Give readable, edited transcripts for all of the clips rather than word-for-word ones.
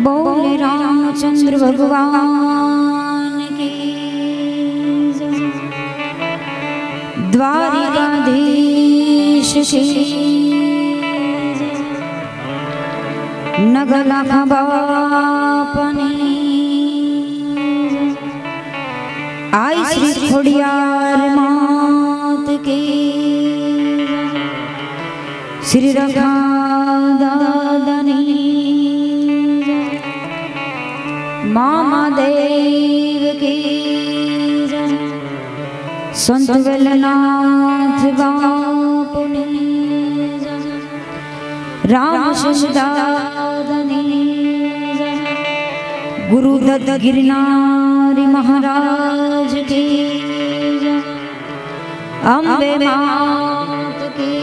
बोल रामचंद्र भगवान की द्वारिकाधीश की नगला बापनी आई श्री खोड़ियार मात की श्री रखा दादनी मामा देव की संत वेलनाथ बापुनी राम दादनी गुरु दत्त गिरनारी महाराज की अम्बे मात की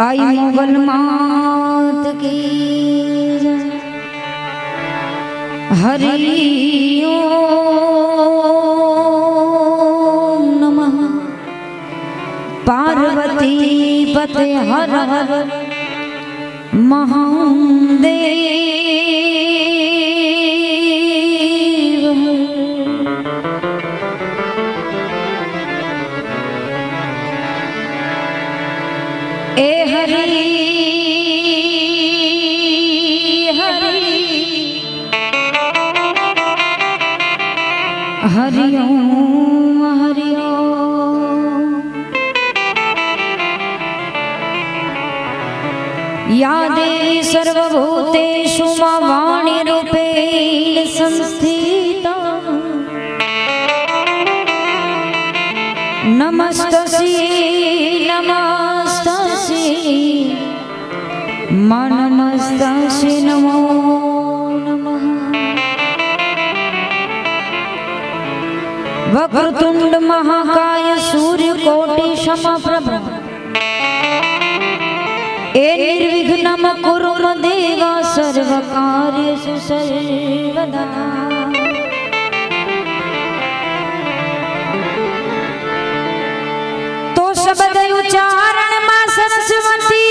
आई मोगल मात की हरि ओम नमः पार्वती पते हर हर महादेव ए हरि हरि ओम हरि ओम या देवी सर्वभूतेषु मा वाणी रूपेण संस्थिता नमस्तस्यै नमस्तस्यै मा नमस्तस्यै नमो नमः वक्रतुंड महाकाय सूर्यकोटि समप्रभ ए निर्विघ्नं कुरु मम देव सर्वकार्येषु सर्वदा तो शब्द उच्चारण मां सरस्वती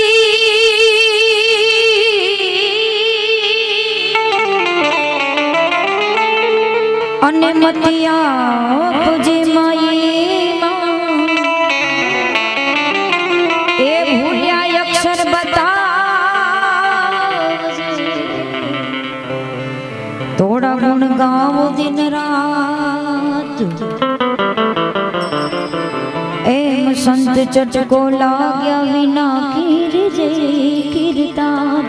अन्य मतिया तुझे माई ए भूलिया अक्षर बता थोड़ा गुण गाओ दिन रात एम संत चटको लाग्या विना कीर जे कीर्तन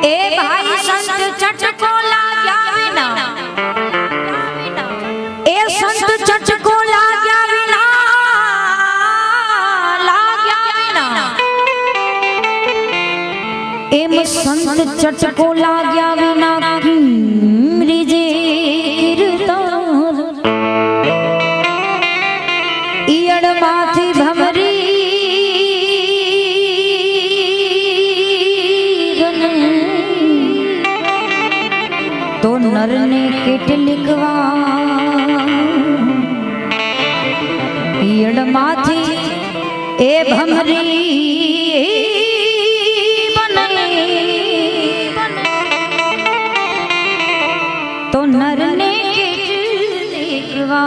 ए भाई संत चटको लाग्या विना ए संत चटको लाग्या विना एम संत चटको लाग्या विना कीजे कीर्तन ईयड़ माथी भमरी तो नर ने केटलिकवा ईयड़ माथी ए भमरी तो नर ने केटलिकवा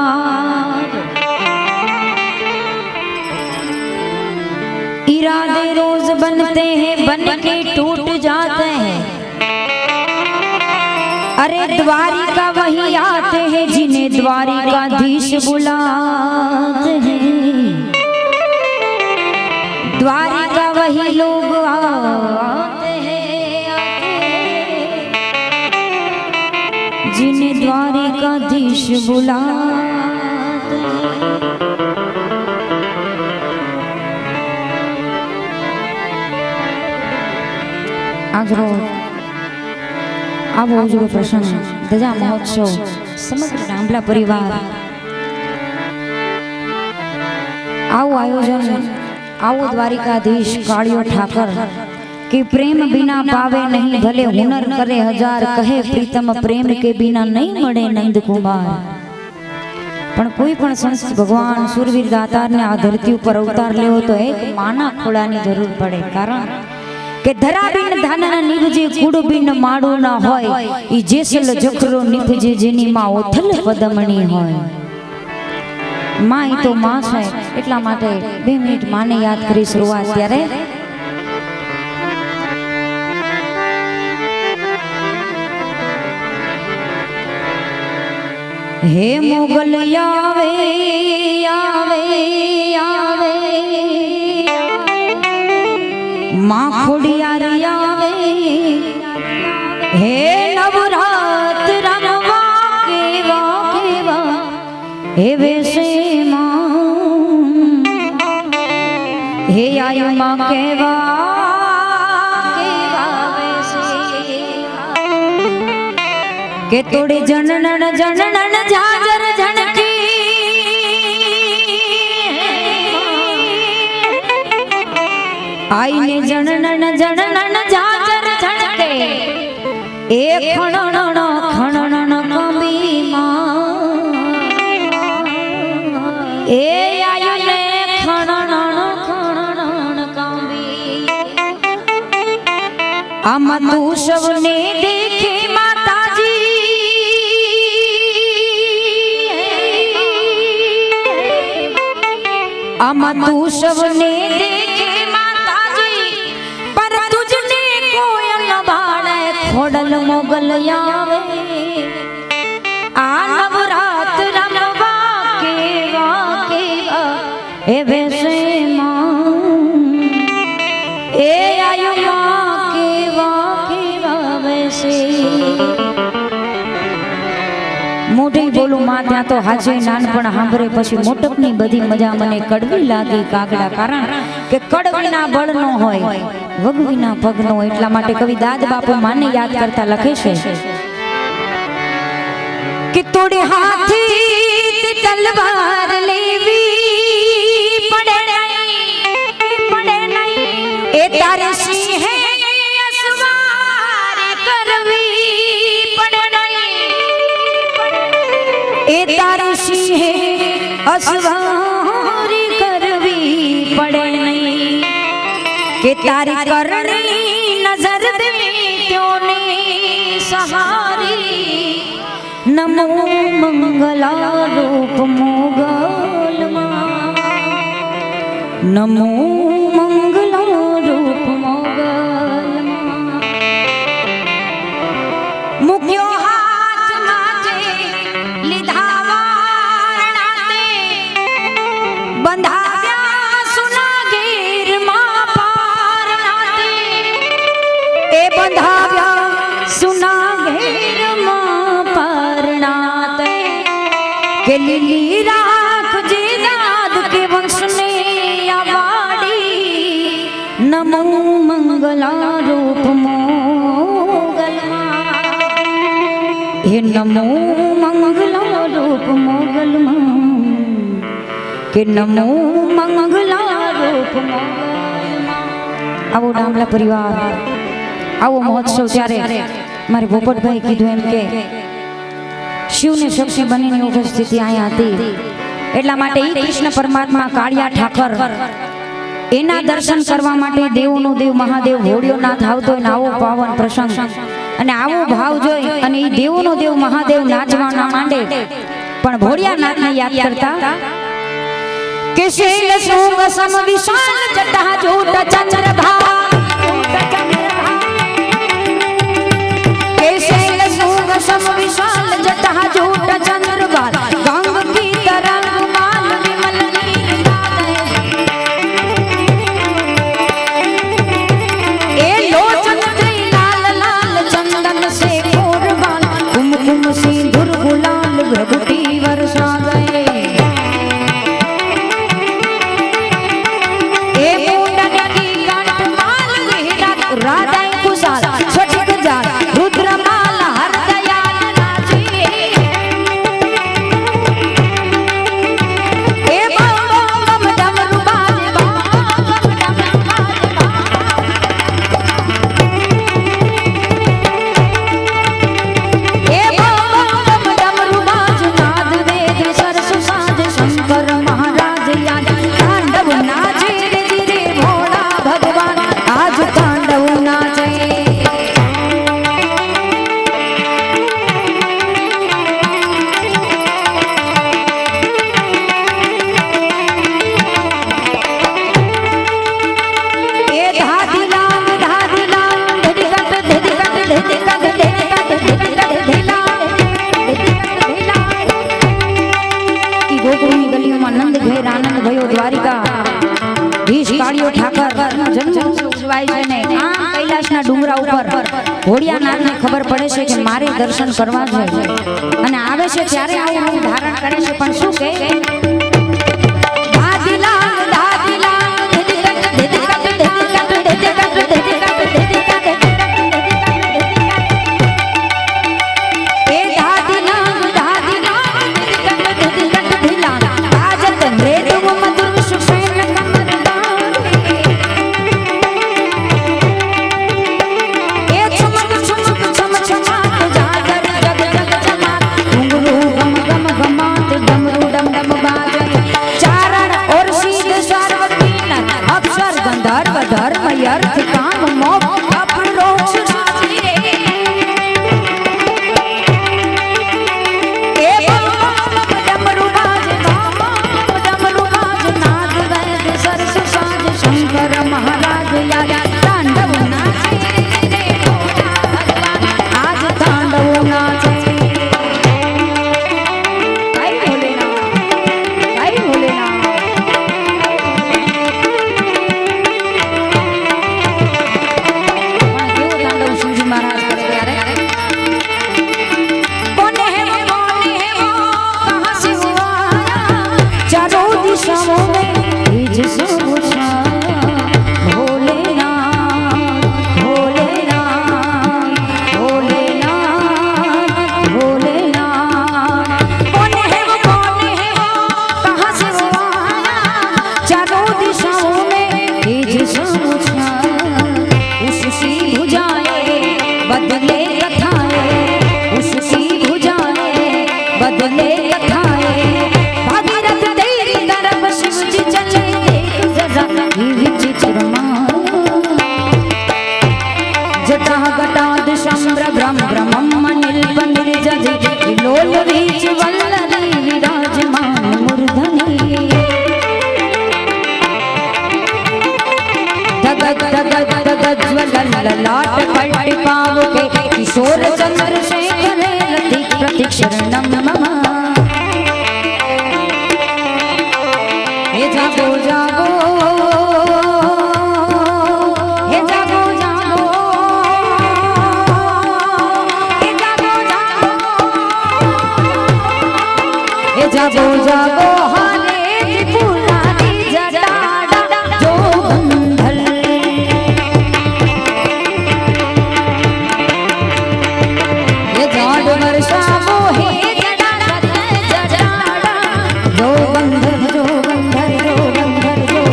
इरादे रोज बनते हैं बन के टूट जाते हैं अरे द्वारिका वही आते हैं जिन्हें द्वारिकाधीश बुलाते हैं द्वारिका वही लोग आते हैं जिन्हें द्वारिकाधीश बुलाते हैं आज रोज आवो उजड़ो प्रसंग धजा महोत्सव समग्र डांबला परिवार आओ आयोजन आओ द्वारिकाधीश कालियो ठाकर कि प्रेम बिना पावे नहीं भले हुनर करे हजार कहे प्रीतम प्रेम के बिना नहीं मळे नंद कुमार पण कोई पण संत भगवान सूरवीर दातार ने आ धरती पर अवतार लेवो तो एक माना खोड़ानी जरूर पड़े कारण કે ધરા બિન ધાનના નીવજે કુડ બિન માળું ના હોય ઈ જેસલ જખરો નીપજે જેની માં ઓથલ પદમણી હોય માં ઈ તો માં છે એટલા માટે 2 મિનિટ માને યાદ કરી શરૂઆત ત્યારે હે મોગલ આવે આવે આવે માં ખોડિયાર આવે હે નવરાત રમવા કેવા કેવા હે વેસે માં હે આયુ માં કેવા કે તોડી જનનન જનનન જાજર જનકી આઈને જનનન જનનન જાજર જનકે એ ખણણણ ખણણણ કંબી માં એ આયુને ખણણણ ખણણણ કંબી આમાં તું સવને દેખે આમાં તું સવને દેખે માતાજી પર તુજને કોયલ બાળે ખોડલ મોગલ આવે આ નવરાત રમવા કેવા કેવા એ વેસે માં એ આયુમાં કેવા કેવા વેસે મોઢે બોલું માં ત્યાં તો હાજે નાનપણ સાંભળે પછી મોટપની બધી મજા મને કડવી લાગી કાગડા કારણ કે કડવીના બળ નો હોય વગવીના પગ નો એટલા માટે કવિ દાદ બાપુ માને યાદ કરતા લખે છે કે તોડે હાથી તલવાર લેવી પડે નહીં એ તારે સિંહે અસવાર કરવી પડે એ તારી સિંહે અસવારી કરવી પડે નહીં કે તારી કરણી નજર દેવી ત્યોને સહારી નમો મંગલા રૂપ મોગલમાં નમો મંગલા રૂપ મોગલમાં મુક્યો કે લીલી રાખજે દાદ કે વંશને આવાડી નમો મંગલા રૂપ મોગલમાં હે નમો મંગલા રૂપ મોગલમાં કે નમો મંગલા રૂપ મોગલમાં આવો ડામલા પરિવાર આવો મહોત્સવ ત્યારે મારે ભોપતભાઈ કીધું એમ કે શિવની શક્તિ બનીની ઉપસ્થિતિ અહીંયા હતી એટલા માટે ઈ કૃષ્ણ પરમાત્મા કાળિયા ઠાકર એના દર્શન કરવા માટે દેવનો દેવ મહાદેવ હોડિયોનાથ આવતો હોય ને આવો પાવન પ્રસંગ અને આવો ભાવ જોઈ અને ઈ દેવનો દેવ મહાદેવ નાચવાના માંડે પણ ભોળિયાનાથને યાદ કરતા કે શૈલ સોંગ સમ વિશાલ જટા જોટ ચંદ્રભા કે શૈલ સોંગ સમ વિશાલ જટા જોટ ચંદ્રભા ગંગ કી तरंग माल विमल ए लोचन लाल लाल चंदन से कोरबान कुमकुम सिंदूर गुलाल भ्रगुटी वर्षा गए ए मुंडन की गांठ કાળિયો ઠાકર જન્મ ઉજવાય છે ને આ કૈલાસના ડુંગરા ઉપર ઘોડિયાનાથને ખબર પડે છે કે મારે દર્શન કરવા છે અને આવે છે ત્યારે આવું રૂપ ધારણ કરે છે પણ શું કે लाट पलट पाव के किशोर चंद्रशेखर प्रतिक्षरणम मम हे जागो जागो हे जागो जागो हे जागो जागो हे जागो जागो हारे त्रिपुरारी जटाड़ा जो बंधल वर्षावो हे जटाड़ा जो बंधर जो बंधर जो बंधर जो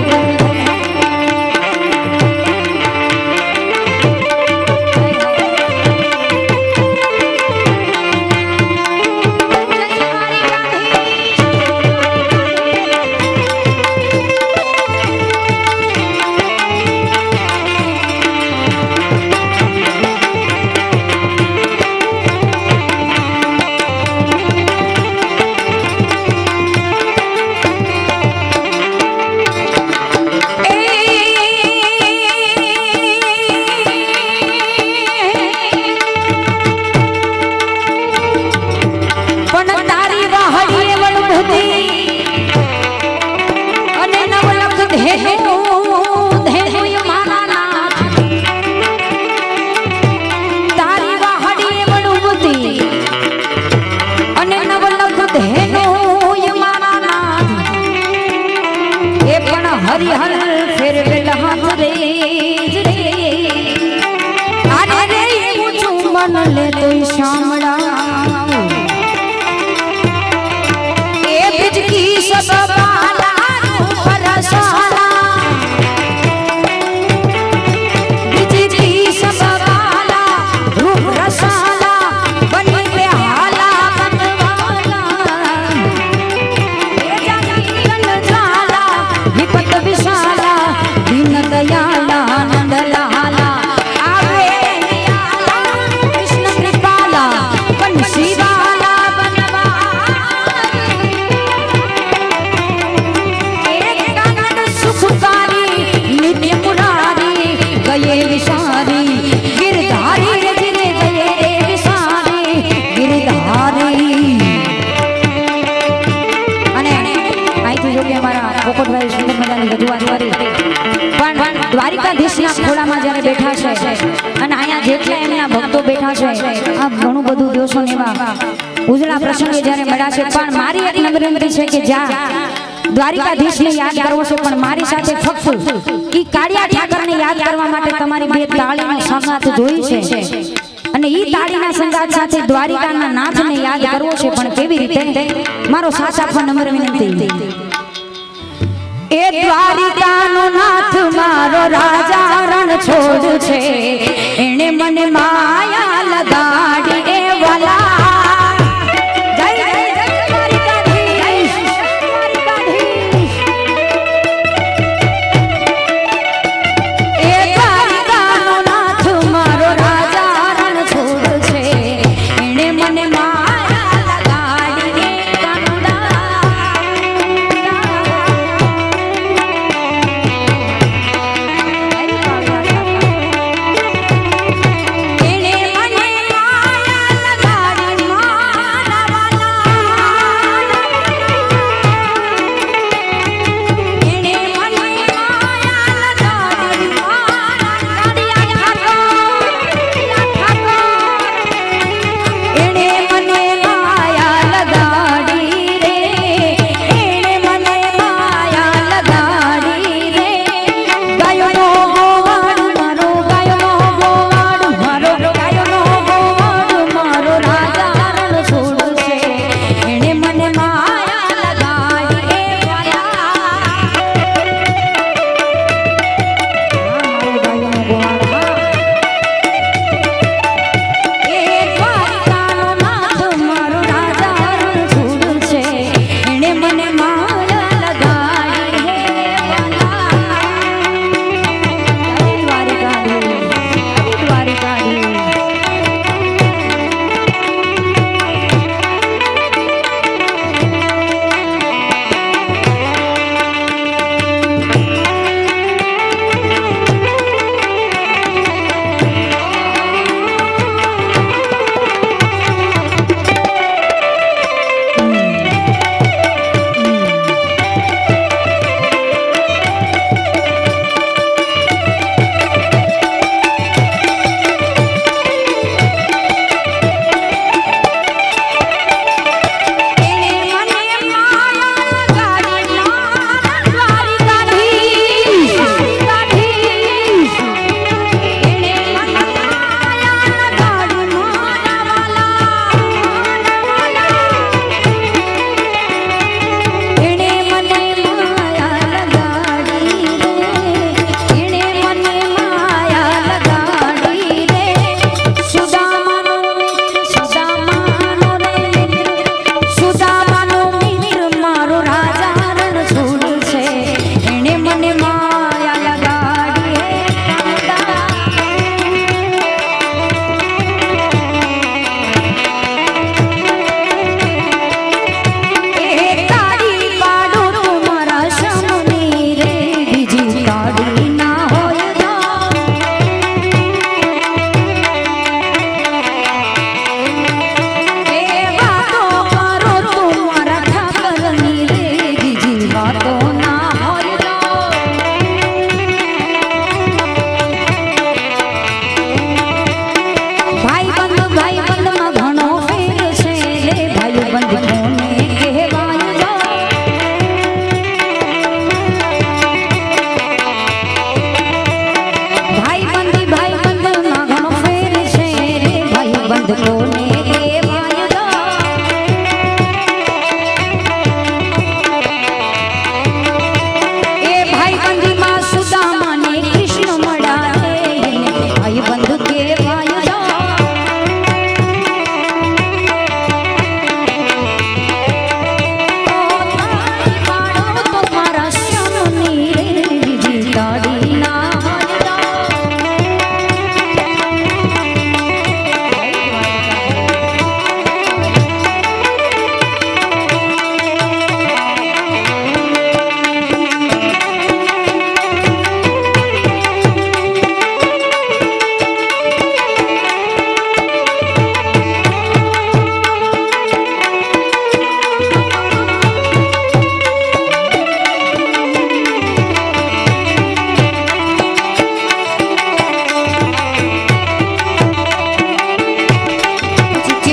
દ્વારિકાધીશના ખોળામાં જ્યારે બેઠા છે અને અહીંયા જેટલા એમના ભક્તો બેઠા છે આ ઘણું બધું દિવસો એવા ઉજળા પ્રસંગે જ્યારે મળ્યા છે પણ મારી એક નમ્રતા છે કે જ્યાં દ્વારિકાધીશને યાદ કરવો છે પણ મારી સાથે ફક્ત ઈ કાળિયા ઠાકરને યાદ કરવા માટે તમારી બે તાળીનો સંગાથ જોઈ છે અને ઈ તાળીના સંગાથ સાથે દ્વારિકાના નાથને યાદ કરવો છે પણ કેવી રીતે મારો સાથ આપવા નમ્ર વિનંતી એ દ્વારિકાનો નાથ મારો રાજા રણ છોડ છે એણે મને માયા લગાડી એ વાલા બંધ